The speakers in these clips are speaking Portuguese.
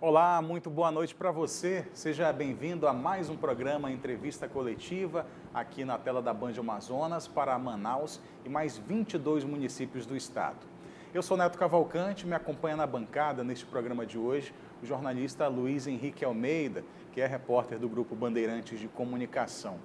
Olá, muito boa noite para você. Seja bem-vindo a mais um programa Entrevista Coletiva aqui na tela da Band Amazonas para Manaus e mais 22 municípios do estado. Eu sou Neto Cavalcante, me acompanha na bancada neste programa de hoje o jornalista Luiz Henrique Almeida, que é repórter do Grupo Bandeirantes de Comunicação.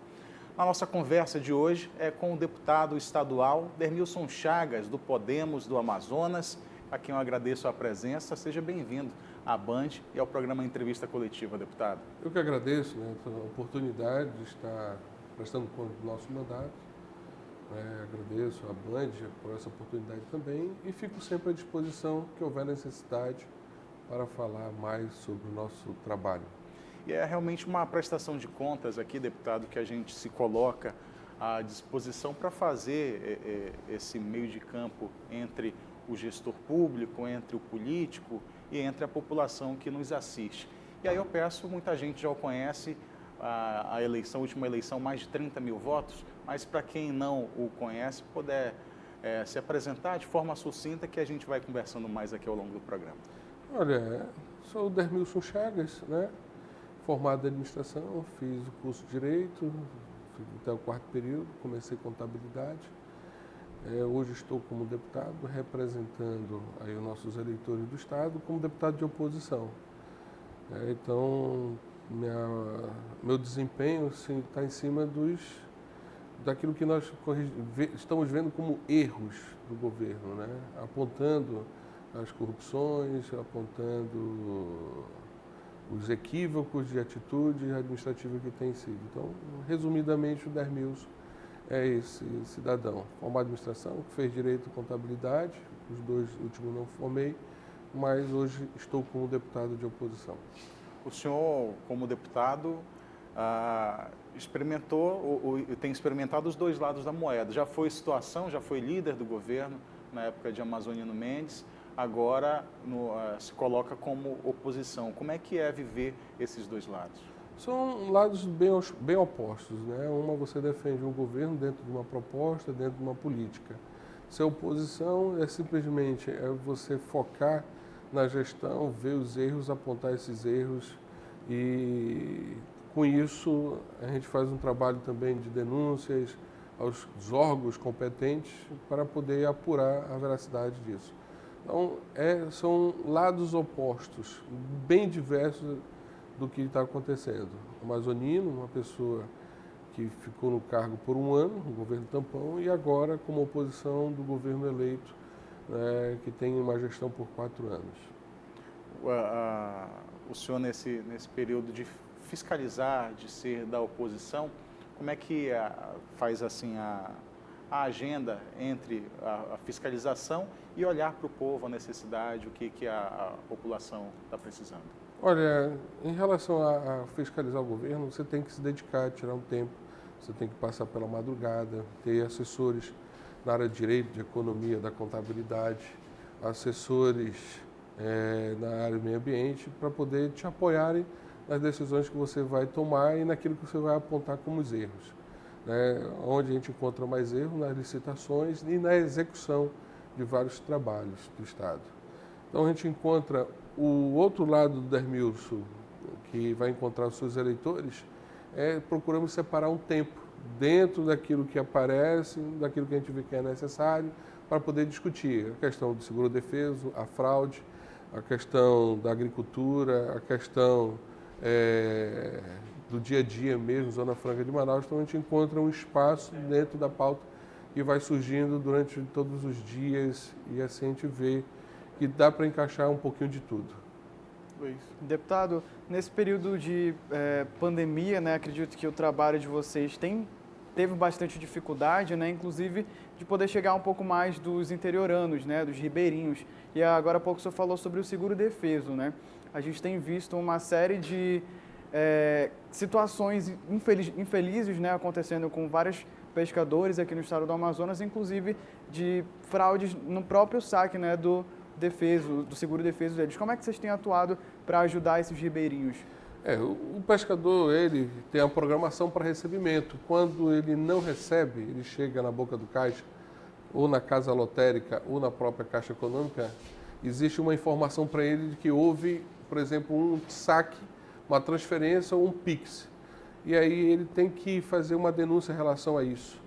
A nossa conversa de hoje é com o deputado estadual Dermilson Chagas, do Podemos do Amazonas, a quem eu agradeço a presença. Seja bem-vindo à Band e ao programa Entrevista Coletiva, deputado. Eu que agradeço, né, a oportunidade de estar prestando conta do nosso mandato. Agradeço à Band por essa oportunidade também e fico sempre à disposição que houver necessidade para falar mais sobre o nosso trabalho. E é realmente uma prestação de contas aqui, deputado, que a gente se coloca à disposição para fazer esse meio de campo entre o gestor público, entre o político e entre a população que nos assiste. E aí eu peço, muita gente já o conhece, a última eleição, mais de 30 mil votos, mas para quem não o conhece, puder se apresentar de forma sucinta, que a gente vai conversando mais aqui ao longo do programa. Olha, sou o Dermilson Chagas, né? Formado em administração, fiz o curso de Direito, até o 4º período, comecei contabilidade. Hoje estou como deputado, representando aí os nossos eleitores do Estado, como deputado de oposição. Então, meu desempenho está em cima daquilo que nós estamos vendo como erros do governo, né? Apontando as corrupções, apontando os equívocos de atitude administrativa que tem sido. Então, resumidamente, o Dermilson é esse cidadão, formado em administração, que fez direito e contabilidade, os dois últimos não formei, mas hoje estou como deputado de oposição. O senhor, como deputado, tem experimentado os dois lados da moeda. Já foi situação, já foi líder do governo na época de Amazonino Mendes, agora se coloca como oposição. Como é que é viver esses dois lados? São lados bem opostos, né? Uma, você defende um governo dentro de uma proposta, dentro de uma política. Se a oposição é simplesmente você focar na gestão, ver os erros, apontar esses erros e com isso a gente faz um trabalho também de denúncias aos órgãos competentes para poder apurar a veracidade disso. Então, são lados opostos, bem diversos do que está acontecendo. O amazonino, uma pessoa que ficou no cargo por um ano, no governo tampão, e agora como oposição do governo eleito, que tem uma gestão por 4 anos. O senhor, nesse período de fiscalizar, de ser da oposição, como é que faz assim a agenda entre a fiscalização e olhar para o povo, a necessidade, o que a população está precisando? Olha, em relação a fiscalizar o governo, você tem que se dedicar, tirar um tempo, você tem que passar pela madrugada, ter assessores na área de direito, de economia, da contabilidade, assessores na área do meio ambiente, para poder te apoiarem nas decisões que você vai tomar e naquilo que você vai apontar como os erros. Onde a gente encontra mais erros nas licitações e na execução de vários trabalhos do Estado. Então a gente encontra o outro lado do Dermilson, que vai encontrar os seus eleitores, procuramos separar um tempo dentro daquilo que aparece, daquilo que a gente vê que é necessário, para poder discutir a questão do seguro-defeso, a fraude, a questão da agricultura, a questão do dia a dia mesmo, Zona Franca de Manaus. Então a gente encontra um espaço dentro da pauta que vai surgindo durante todos os dias e assim a gente vê que dá para encaixar um pouquinho de tudo. Luiz. Deputado, nesse período de pandemia, né, acredito que o trabalho de vocês teve bastante dificuldade, né, inclusive de poder chegar um pouco mais dos interioranos, né, dos ribeirinhos. E agora há pouco o senhor falou sobre o seguro-defeso, né? A gente tem visto uma série de situações infelizes, né, acontecendo com vários pescadores aqui no estado do Amazonas, inclusive de fraudes no próprio saque, né, do seguro-defeso deles. Como é que vocês têm atuado para ajudar esses ribeirinhos? O pescador, ele tem a programação para recebimento. Quando ele não recebe, ele chega na boca do caixa, ou na casa lotérica, ou na própria Caixa Econômica, existe uma informação para ele de que houve por exemplo, um saque, uma transferência ou um Pix. E aí ele tem que fazer uma denúncia em relação a isso.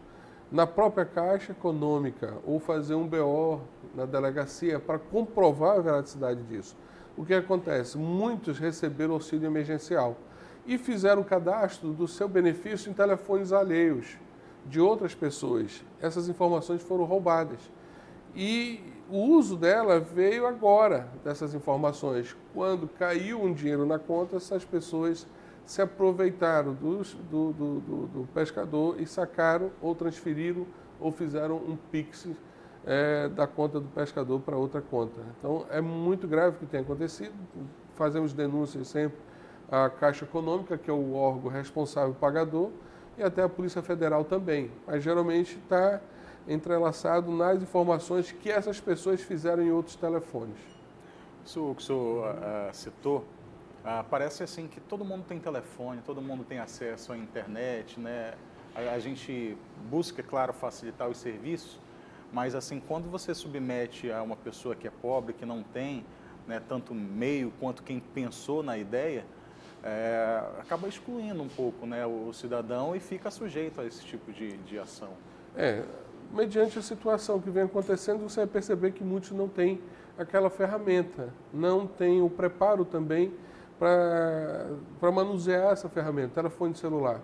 Na própria Caixa Econômica, ou fazer um BO na delegacia para comprovar a veracidade disso. O que acontece? Muitos receberam auxílio emergencial e fizeram o cadastro do seu benefício em telefones alheios de outras pessoas. Essas informações foram roubadas. E o uso dela veio agora, dessas informações. Quando caiu um dinheiro na conta, essas pessoas se aproveitaram do pescador e sacaram ou transferiram ou fizeram um Pix da conta do pescador para outra conta. Então, é muito grave o que tem acontecido. Fazemos denúncias sempre à Caixa Econômica, que é o órgão responsável pagador, e até a Polícia Federal também. Mas, geralmente, está entrelaçado nas informações que essas pessoas fizeram em outros telefones. Isso que o senhor citou, parece assim que todo mundo tem telefone, todo mundo tem acesso à internet, né? A gente busca, claro, facilitar os serviços, mas assim, quando você submete a uma pessoa que é pobre, que não tem, né, tanto meio quanto quem pensou na ideia, acaba excluindo um pouco, né, o cidadão e fica sujeito a esse tipo de ação. Mediante a situação que vem acontecendo, você vai perceber que muitos não têm aquela ferramenta, não têm o preparo também para manusear essa ferramenta, telefone celular.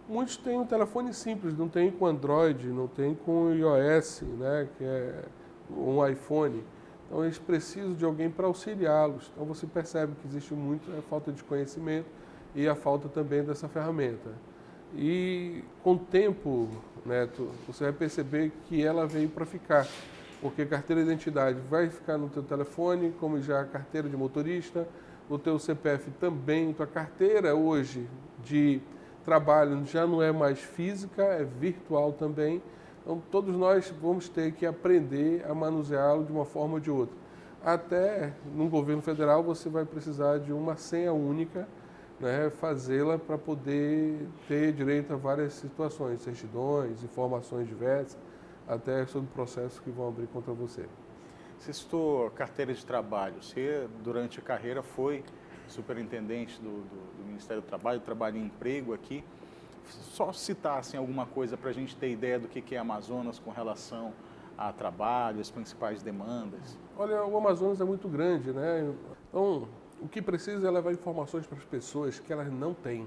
Muitos têm um telefone simples, não tem com Android, não tem com iOS, né, que é um iPhone. Então, eles precisam de alguém para auxiliá-los. Então, você percebe que existe muito a falta de conhecimento e a falta também dessa ferramenta. E, com o tempo, Neto, você vai perceber que ela veio para ficar. Porque a carteira de identidade vai ficar no teu telefone, como já a carteira de motorista, o teu CPF também. Tua carteira hoje de trabalho já não é mais física, é virtual também. Então, todos nós vamos ter que aprender a manuseá-lo de uma forma ou de outra. Até no governo federal você vai precisar de uma senha única, né, fazê-la para poder ter direito a várias situações, certidões, informações diversas, até sobre processos que vão abrir contra você. Você citou carteira de trabalho. Você, durante a carreira, foi superintendente do Ministério do Trabalho e Emprego aqui. Só citar assim, alguma coisa para a gente ter ideia do que é Amazonas com relação a trabalho, as principais demandas. Olha, o Amazonas é muito grande, né? Então, o que precisa é levar informações para as pessoas que elas não têm.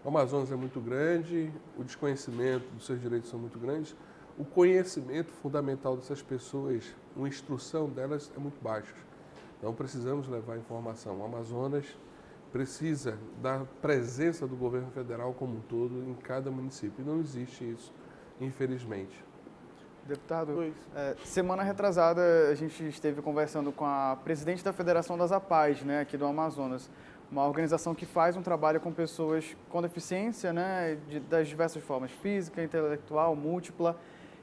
O Amazonas é muito grande, o desconhecimento dos seus direitos são muito grandes, o conhecimento fundamental dessas pessoas, a instrução delas é muito baixa. Então, precisamos levar informação. O Amazonas precisa da presença do governo federal como um todo em cada município. E não existe isso, infelizmente. Deputado, semana retrasada a gente esteve conversando com a presidente da Federação das APAES, né, aqui do Amazonas, uma organização que faz um trabalho com pessoas com deficiência, né, das diversas formas, física, intelectual, múltipla.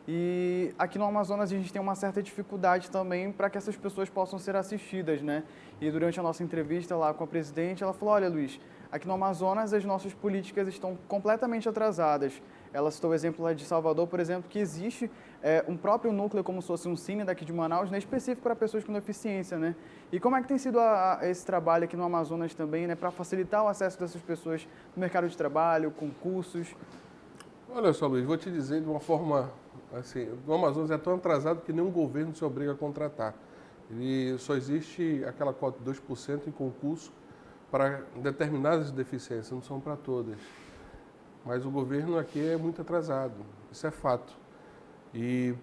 E aqui no Amazonas a gente tem uma certa dificuldade também para que essas pessoas possam ser assistidas, né? E durante a nossa entrevista lá com a presidente, ela falou, olha, Luiz, aqui no Amazonas as nossas políticas estão completamente atrasadas. Ela citou o exemplo lá de Salvador, por exemplo, que existe um próprio núcleo, como se fosse um cine daqui de Manaus, né, específico para pessoas com deficiência, né? E como é que tem sido esse trabalho aqui no Amazonas também, né, para facilitar o acesso dessas pessoas no mercado de trabalho, concursos? Olha só, Luiz, vou te dizer de uma forma, assim, o Amazonas é tão atrasado que nenhum governo se obriga a contratar. Ele só existe aquela cota de 2% em concurso para determinadas deficiências, não são para todas. Mas o governo aqui é muito atrasado, isso é fato. E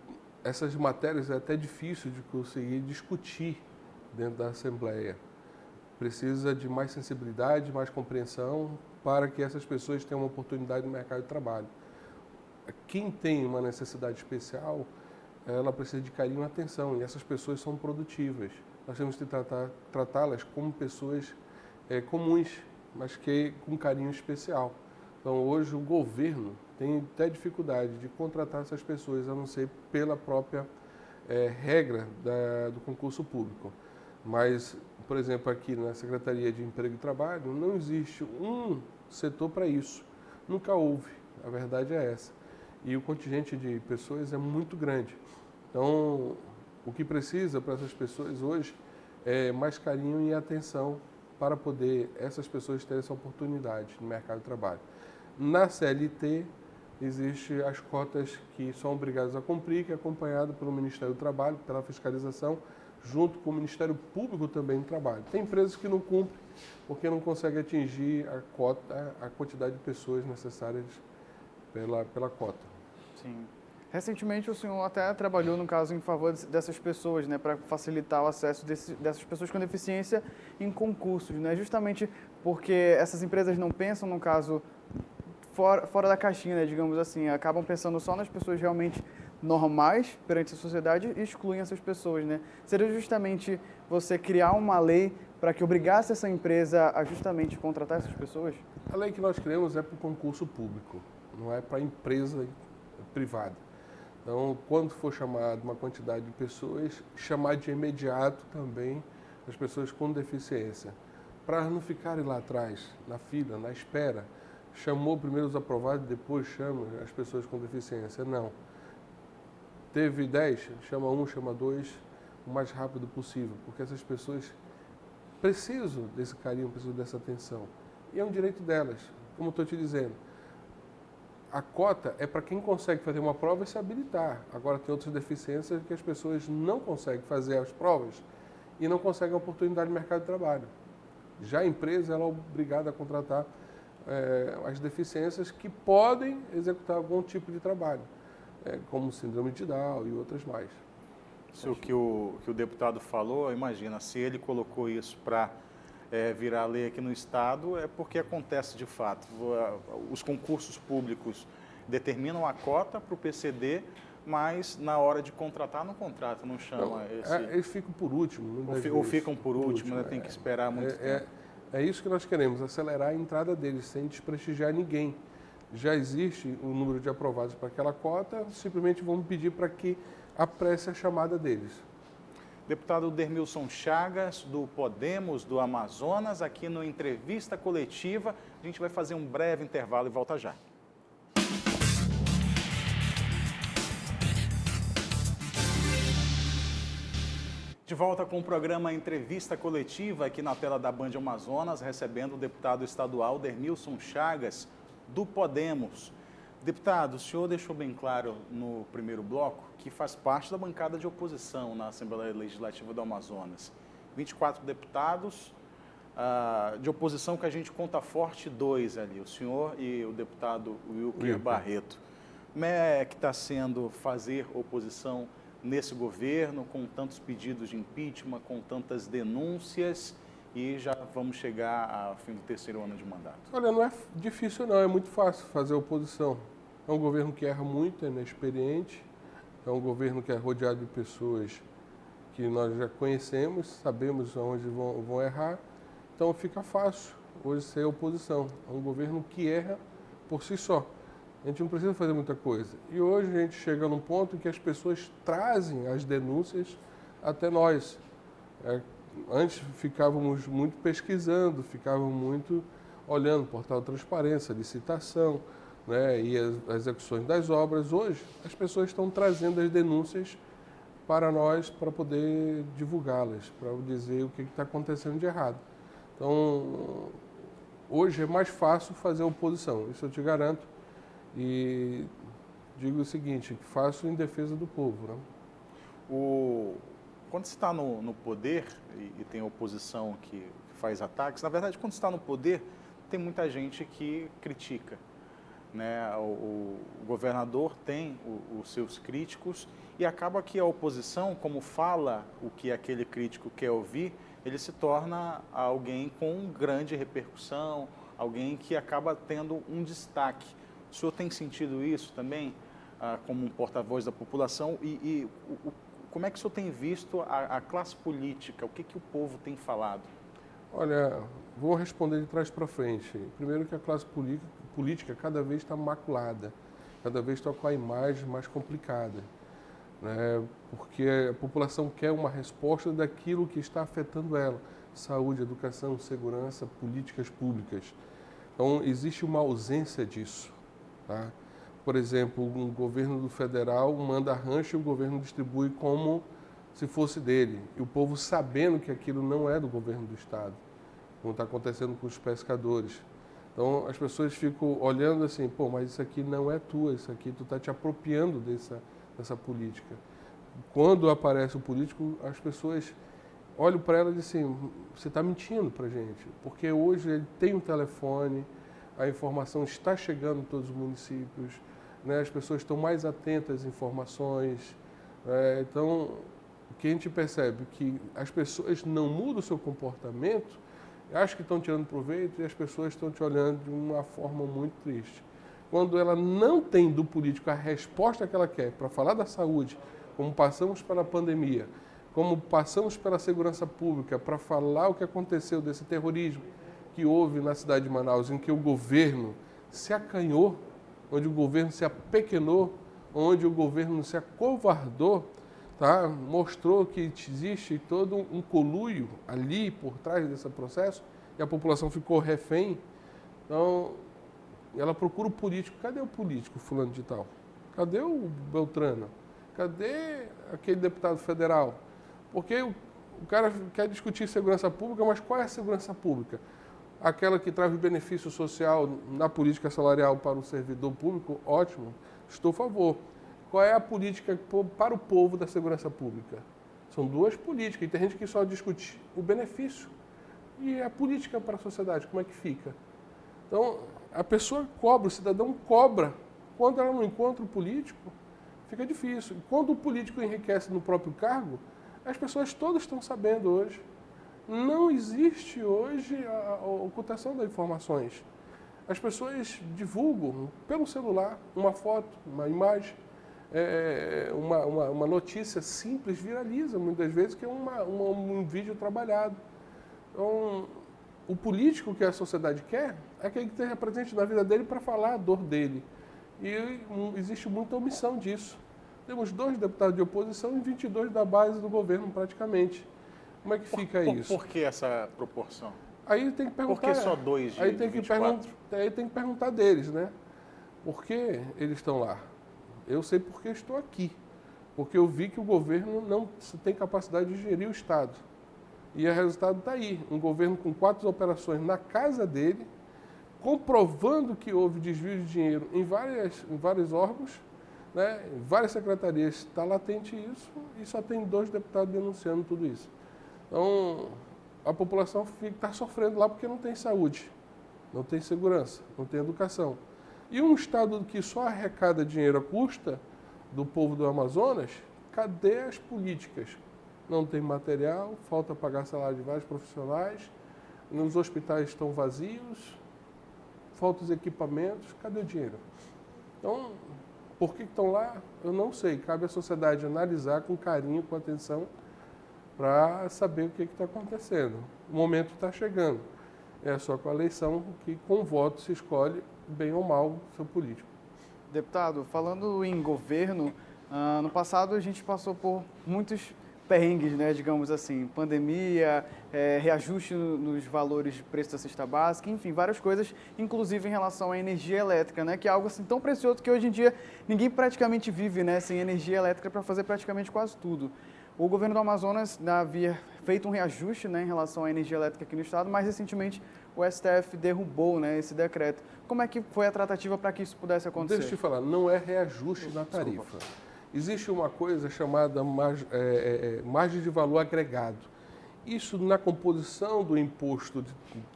essas matérias é até difícil de conseguir discutir dentro da Assembleia. Precisa de mais sensibilidade, mais compreensão para que essas pessoas tenham uma oportunidade no mercado de trabalho. Quem tem uma necessidade especial, ela precisa de carinho e atenção, e essas pessoas são produtivas. Nós temos que tratá-las como pessoas comuns, mas que com carinho especial. Então, hoje, o governo tem até dificuldade de contratar essas pessoas, a não ser pela própria regra do concurso público. Mas, por exemplo, aqui na Secretaria de Emprego e Trabalho, não existe um setor para isso. Nunca houve, a verdade é essa. E o contingente de pessoas é muito grande. Então, o que precisa para essas pessoas hoje é mais carinho e atenção para poder essas pessoas terem essa oportunidade no mercado de trabalho. Na CLT, existem as cotas que são obrigadas a cumprir, que é acompanhado pelo Ministério do Trabalho, pela fiscalização, junto com o Ministério Público também do Trabalho. Tem empresas que não cumprem porque não conseguem atingir a quantidade de pessoas necessárias pela cota. Sim. Recentemente o senhor até trabalhou, no caso, em favor dessas pessoas, né, para facilitar o acesso dessas pessoas com deficiência em concursos, né, justamente porque essas empresas não pensam, no caso, fora da caixinha, né, digamos assim, acabam pensando só nas pessoas realmente normais perante a sociedade e excluem essas pessoas, né. Seria justamente você criar uma lei para que obrigasse essa empresa a justamente contratar essas pessoas? A lei que nós criamos é para o concurso público, não é para a empresa privada. Então, quando for chamado uma quantidade de pessoas, chamar de imediato também as pessoas com deficiência, para não ficarem lá atrás, na fila, na espera. Chamou primeiro os aprovados, depois chama as pessoas com deficiência. Não. Teve 10, chama 1, chama 2, o mais rápido possível, porque essas pessoas precisam desse carinho, precisam dessa atenção. E é um direito delas, como estou te dizendo. A cota é para quem consegue fazer uma prova e se habilitar. Agora, tem outras deficiências que as pessoas não conseguem fazer as provas e não conseguem a oportunidade no mercado de trabalho. Já a empresa ela é obrigada a contratar as deficiências que podem executar algum tipo de trabalho, como síndrome de Down e outras mais. Isso que o deputado falou, imagina, se ele colocou isso para virar lei aqui no Estado, é porque acontece de fato. Os concursos públicos determinam a cota para o PCD, mas na hora de contratar não contrata, não chama. Eles ficam por último. Ou ficam por último, né? Tem que esperar muito tempo. É isso que nós queremos, acelerar a entrada deles, sem desprestigiar ninguém. Já existe o número de aprovados para aquela cota, simplesmente vamos pedir para que apresse a chamada deles. Deputado Dermilson Chagas, do Podemos, do Amazonas, aqui no Entrevista Coletiva. A gente vai fazer um breve intervalo e volta já. De volta com o programa Entrevista Coletiva, aqui na tela da Band Amazonas, recebendo o deputado estadual Dermilson Chagas, do Podemos. Deputado, o senhor deixou bem claro no primeiro bloco que faz parte da bancada de oposição na Assembleia Legislativa do Amazonas. 24 deputados de oposição que a gente conta forte, 2 ali, o senhor e o deputado Wilker Barreto. Como é que está sendo fazer oposição nesse governo, com tantos pedidos de impeachment, com tantas denúncias, e já vamos chegar ao fim do 3º ano de mandato? Olha, não é difícil não, é muito fácil fazer oposição. É um governo que erra muito, é inexperiente, é um governo que é rodeado de pessoas que nós já conhecemos, sabemos onde vão errar, então fica fácil hoje ser oposição. É um governo que erra por si só. A gente não precisa fazer muita coisa. E hoje a gente chega num ponto em que as pessoas trazem as denúncias até nós. Antes ficávamos muito pesquisando, ficávamos muito olhando portal de transparência, licitação, né, e as execuções das obras. Hoje as pessoas estão trazendo as denúncias para nós, para poder divulgá-las, para dizer o que está acontecendo de errado. Então, hoje é mais fácil fazer oposição, isso eu te garanto. E digo o seguinte, faço em defesa do povo. Né? Quando você está no poder e tem oposição que faz ataques, na verdade, quando você está no poder, tem muita gente que critica. Né? O governador tem os seus críticos e acaba que a oposição, como fala o que aquele crítico quer ouvir, ele se torna alguém com grande repercussão, alguém que acaba tendo um destaque. O senhor tem sentido isso também, como um porta-voz da população? E como é que o senhor tem visto a classe política? O que o povo tem falado? Olha, vou responder de trás para frente. Primeiro que a classe política cada vez está maculada, cada vez está com a imagem mais complicada, né? Porque a população quer uma resposta daquilo que está afetando ela. Saúde, educação, segurança, políticas públicas. Então, existe uma ausência disso. Tá? Por exemplo, o governo do federal manda rancho e o governo distribui como se fosse dele. E o povo sabendo que aquilo não é do governo do estado. como está acontecendo com os pescadores. Então, as pessoas ficam olhando assim, pô, mas isso aqui não é tua, isso aqui tu está te apropriando dessa política. Quando aparece o político, as pessoas olham para ela e dizem assim, você está mentindo para a gente, porque hoje ele tem um telefone, a informação está chegando em todos os municípios, né? As pessoas estão mais atentas às informações, então o que a gente percebe é que as pessoas não mudam o seu comportamento, acham que estão tirando proveito e as pessoas estão te olhando de uma forma muito triste. Quando ela não tem do político a resposta que ela quer para falar da saúde, como passamos pela pandemia, como passamos pela segurança pública, para falar o que aconteceu desse terrorismo que houve na cidade de Manaus, em que o governo se acanhou, onde o governo se apequenou, onde o governo se acovardou, tá? Mostrou que existe todo um conluio ali por trás desse processo e a população ficou refém. Então, ela procura o político. Cadê o político fulano de tal? Cadê o Beltrano? Cadê aquele deputado federal? Porque o cara quer discutir segurança pública, mas qual é a segurança pública? Aquela que traz o benefício social na política salarial para o servidor público? Ótimo, estou a favor. Qual é a política para o povo da segurança pública? São duas políticas, e tem gente que só discute o benefício. E a política para a sociedade, como é que fica? Então, a pessoa cobra, o cidadão cobra. Quando ela não encontra o político, fica difícil. Quando o político enriquece no próprio cargo, as pessoas todas estão sabendo hoje. Não existe hoje a ocultação das informações. As pessoas divulgam pelo celular uma foto, uma imagem, uma notícia simples viraliza muitas vezes, que é um vídeo trabalhado. Então, o político que a sociedade quer é aquele que esteja presente na vida dele para falar a dor dele. E existe muita omissão disso. Temos 2 deputados de oposição e 22 da base do governo, praticamente. Como é que fica isso? Por que essa proporção? Aí tem que perguntar. Por que só 2 de aí tem 24? Aí tem que perguntar deles, né? Por que eles estão lá? Eu sei porque estou aqui. Porque eu vi que o governo não tem capacidade de gerir o Estado. E o resultado está aí. Um governo com 4 operações na casa dele, comprovando que houve desvio de dinheiro em vários órgãos, né? Em várias secretarias está latente isso, e só tem 2 deputados denunciando tudo isso. Então, a população está sofrendo lá porque não tem saúde, não tem segurança, não tem educação. E um Estado que só arrecada dinheiro à custa do povo do Amazonas, cadê as políticas? Não tem material, falta pagar salário de vários profissionais, nos hospitais estão vazios, faltam os equipamentos, cadê o dinheiro? Então, por que estão lá? Eu não sei. Cabe à sociedade analisar com carinho, com atenção, para saber o que está acontecendo. O momento está chegando. É só com a eleição que, com voto, se escolhe, bem ou mal, o seu político. Deputado, falando em governo, no passado a gente passou por muitos perrengues, né, digamos assim, pandemia, reajuste nos valores de preço da cesta básica, enfim, várias coisas, inclusive em relação à energia elétrica, né, que é algo assim tão precioso que hoje em dia ninguém praticamente vive, né, sem energia elétrica para fazer praticamente quase tudo. O governo do Amazonas havia feito um reajuste, né, em relação à energia elétrica aqui no estado, mas recentemente o STF derrubou, né, esse decreto. Como é que foi a tratativa para que isso pudesse acontecer? Deixa eu te falar, não é reajuste na tarifa. Existe uma coisa chamada margem de valor agregado. Isso, na composição do imposto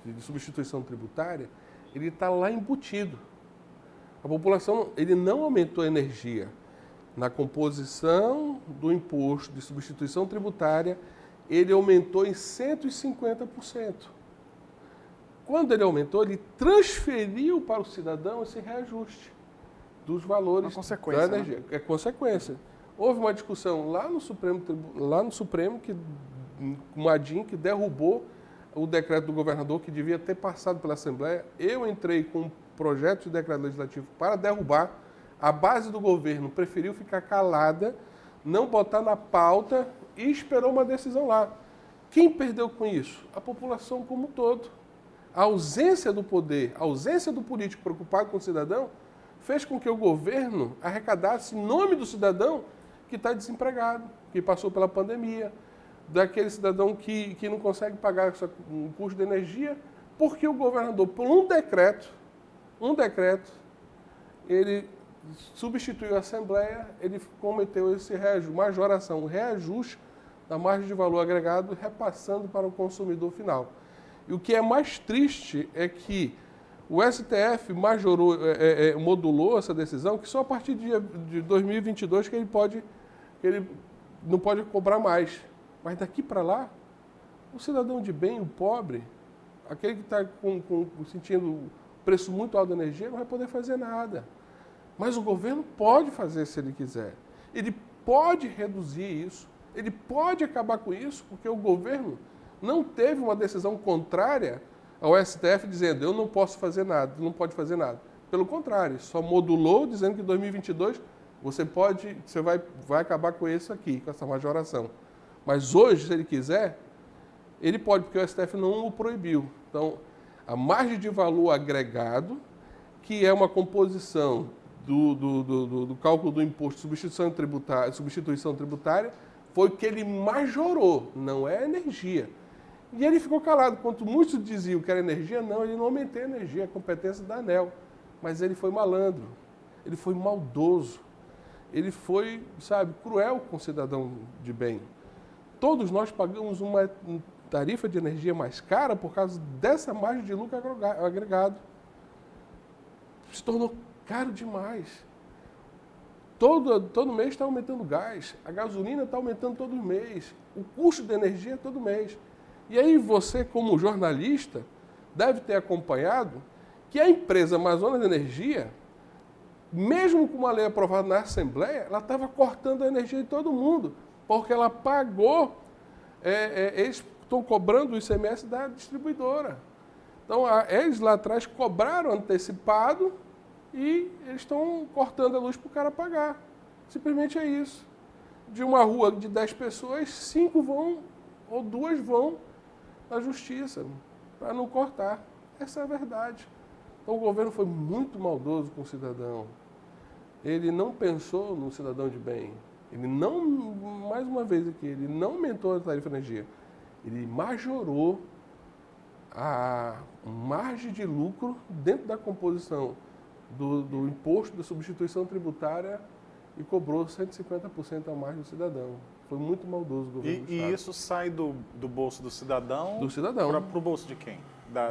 de substituição tributária, ele está lá embutido. A população, ele não aumentou a energia. Na composição do imposto de substituição tributária, ele aumentou em 150%. Quando ele aumentou, ele transferiu para o cidadão esse reajuste dos valores da energia. Né? É consequência. Houve uma discussão lá no Supremo, uma ADIM que derrubou o decreto do governador que devia ter passado pela Assembleia. Eu entrei com um projeto de decreto legislativo para derrubar. A base do governo preferiu ficar calada, não botar na pauta e esperou uma decisão lá. Quem perdeu com isso? A população como um todo. A ausência do poder, a ausência do político preocupado com o cidadão, fez com que o governo arrecadasse em nome do cidadão que está desempregado, que passou pela pandemia. daquele cidadão que não consegue pagar um custo de energia, porque o governador, por um decreto, ele substituiu a Assembleia, ele cometeu esse majoração, um reajuste da margem de valor agregado, repassando para o consumidor final. E o que é mais triste é que o STF modulou essa decisão, que só a partir de 2022 que ele não pode cobrar mais. Mas daqui para lá, o cidadão de bem, o pobre, aquele que está sentindo o preço muito alto da energia, não vai poder fazer nada. Mas o governo pode fazer se ele quiser. Ele pode reduzir isso, ele pode acabar com isso, porque o governo não teve uma decisão contrária ao STF dizendo eu não posso fazer nada, não pode fazer nada. Pelo contrário, só modulou dizendo que em 2022 você vai acabar com isso aqui, com essa majoração. Mas hoje, se ele quiser, ele pode, porque o STF não o proibiu. Então, a margem de valor agregado, que é uma composição do cálculo do imposto de substituição tributária, foi o que ele majorou, não é energia. E ele ficou calado. Quanto muitos diziam que era energia, não, ele não aumentou a energia, a competência da ANEEL. Mas ele foi malandro, ele foi maldoso, ele foi, cruel com o cidadão de bem. Todos nós pagamos uma tarifa de energia mais cara por causa dessa margem de lucro agregado. Se tornou caro demais. Todo mês está aumentando o gás, a gasolina está aumentando todo mês, o custo de energia é todo mês. E aí você, como jornalista, deve ter acompanhado que a empresa Amazonas Energia, mesmo com uma lei aprovada na Assembleia, ela estava cortando a energia de todo mundo, porque ela pagou, eles estão cobrando o ICMS da distribuidora. Então, eles lá atrás cobraram antecipado e eles estão cortando a luz para o cara pagar. Simplesmente é isso. De uma rua de 10 pessoas, 5 vão ou 2 vão na justiça para não cortar. Essa é a verdade. Então, o governo foi muito maldoso com o cidadão. Ele não pensou no cidadão de bem. Ele não, mais uma vez aqui, ele não aumentou a tarifa de energia. Ele majorou a margem de lucro dentro da composição do imposto da substituição tributária e cobrou 150% a mais do cidadão. Foi muito maldoso o governo do Estado. E isso sai do bolso do cidadão? Do cidadão. Para o bolso de quem?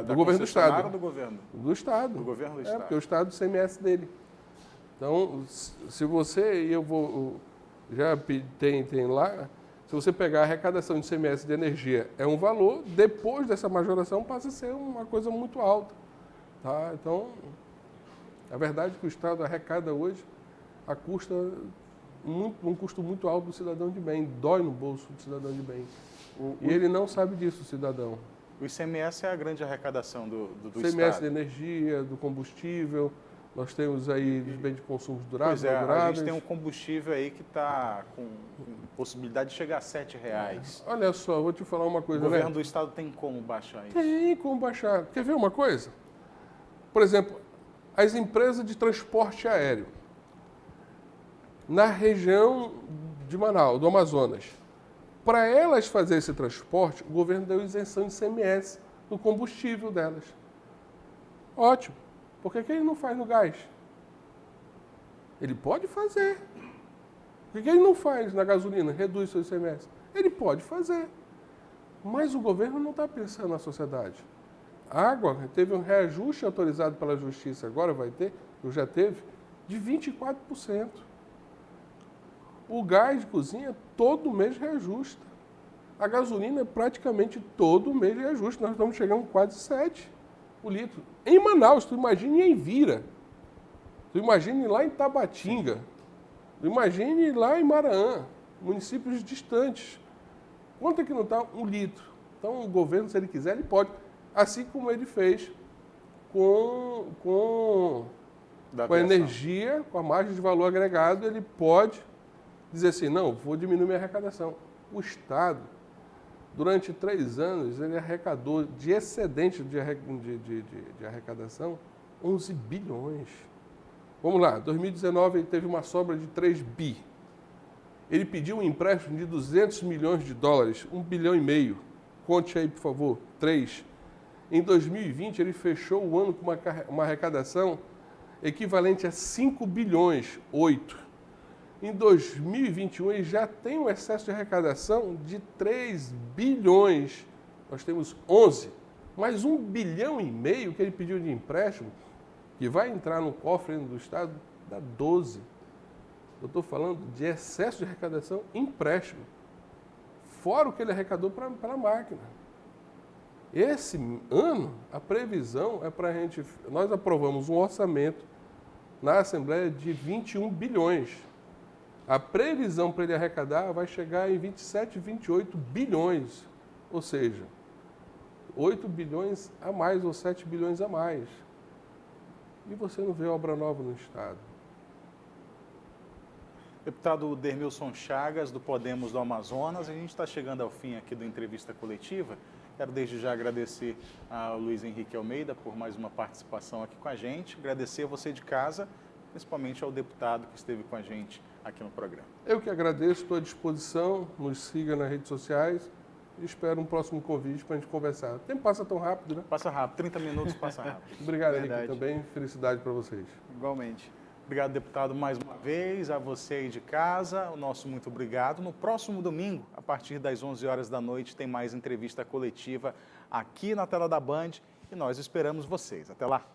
Do governo do Estado. Ou do governo? Do Estado. Do governo do Estado. Porque o Estado, o CMS dele. Então, se você, e eu vou, já tem lá, se você pegar a arrecadação de CMS de energia, é um valor, depois dessa majoração passa a ser uma coisa muito alta. Tá? Então, a verdade é que o Estado arrecada hoje a um custo muito alto do cidadão de bem, dói no bolso do cidadão de bem. E ele não sabe disso, o cidadão. O ICMS é a grande arrecadação do ICMS Estado. de energia, do combustível, nós temos aí os bens de consumo duráveis. Pois é, a gente tem um combustível aí que está com possibilidade de chegar a R$7. Olha só, vou te falar uma coisa, O governo do Estado tem como baixar isso? Tem como baixar. Quer ver uma coisa? Por exemplo, as empresas de transporte aéreo. Na região de Manaus, do Amazonas, para elas fazerem esse transporte, o governo deu isenção de ICMS no combustível delas. Ótimo. Por que ele não faz no gás? Ele pode fazer. Por que ele não faz na gasolina, reduz seu ICMS? Ele pode fazer. Mas o governo não está pensando na sociedade. A água teve um reajuste autorizado pela Justiça, agora vai ter, ou já teve, de 24%. O gás de cozinha todo mês reajusta. A gasolina praticamente todo mês reajusta. Nós estamos chegando quase 7 o litro. Em Manaus, tu imagine em Vira. Tu imagine lá em Tabatinga. Tu imagine lá em Maraã, municípios distantes. Quanto é que não está 1 litro? Então o governo, se ele quiser, ele pode. Assim como ele fez com a energia, com a margem de valor agregado, ele pode dizer assim, não, vou diminuir minha arrecadação. O Estado, durante 3 anos, ele arrecadou de excedente de arrecadação 11 bilhões. Vamos lá, 2019 ele teve uma sobra de 3 bi. Ele pediu um empréstimo de 200 milhões de dólares, 1,5 bilhão. Conte aí, por favor, 3. Em 2020, ele fechou o ano com uma arrecadação equivalente a 5 bilhões, 8. Em 2021, ele já tem um excesso de arrecadação de 3 bilhões. Nós temos 11. Mais 1,5 bilhão que ele pediu de empréstimo, que vai entrar no cofre do Estado, dá 12. Eu estou falando de excesso de arrecadação empréstimo. Fora o que ele arrecadou para a máquina. Esse ano, a previsão é para a gente... Nós aprovamos um orçamento na Assembleia de 21 bilhões. A previsão para ele arrecadar vai chegar em 27, 28 bilhões. Ou seja, 8 bilhões a mais ou 7 bilhões a mais. E você não vê obra nova no Estado. Deputado Dermilson Chagas, do Podemos do Amazonas, a gente está chegando ao fim aqui da entrevista coletiva. Quero desde já agradecer ao Luiz Henrique Almeida por mais uma participação aqui com a gente. Agradecer a você de casa, principalmente ao deputado que esteve com a gente aqui no programa. Eu que agradeço, estou à disposição, nos siga nas redes sociais e espero um próximo convite para a gente conversar. O tempo passa tão rápido, né? Passa rápido, 30 minutos passa rápido. Obrigado, Henrique, também. Felicidade para vocês. Igualmente. Obrigado, deputado, mais uma vez. A você aí de casa, o nosso muito obrigado. No próximo domingo, a partir das 11 horas da noite, tem mais entrevista coletiva aqui na tela da Band e nós esperamos vocês. Até lá.